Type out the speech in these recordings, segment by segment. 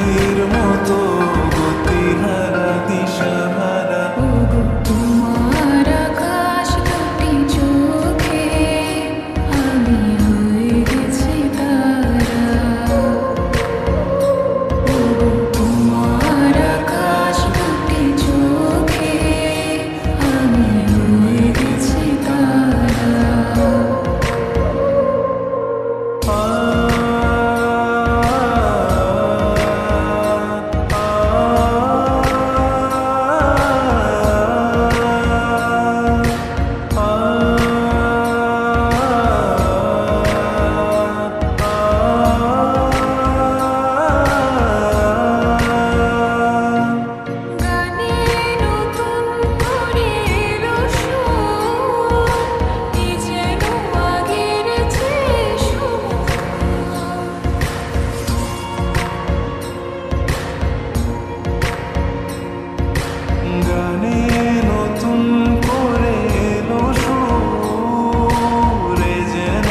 নদীর মতো গতিহারা দিশাহারা। ওগো তোমার আকাশ দুটি চোখে আমি হয়ে গেছি তারা। ওগো তোমার আকাশ দুটি চোখে আমি হয়ে গেছি তারা। গানে নতুন করে এলো সুর, এ যেন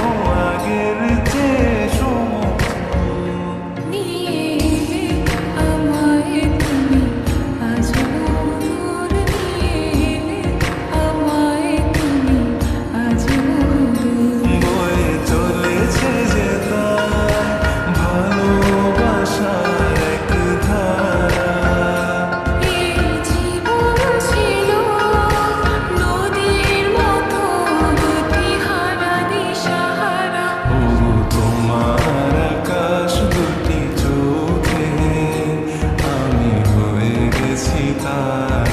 আগের চেয়ে সুমধুর। নিয়ে আমায় তুমি আজ দূর, নিয়ে আমায় তুমি আজ দূর। বয়ে চলেছে যে তার ভালোবাসার এক ধারা। এই জীবন ছিল নদীর মতো গতিহারা দিশাহারা। ওগো তোমার আকাশ দুটি চোখে আমি হয়ে গেছি তারা।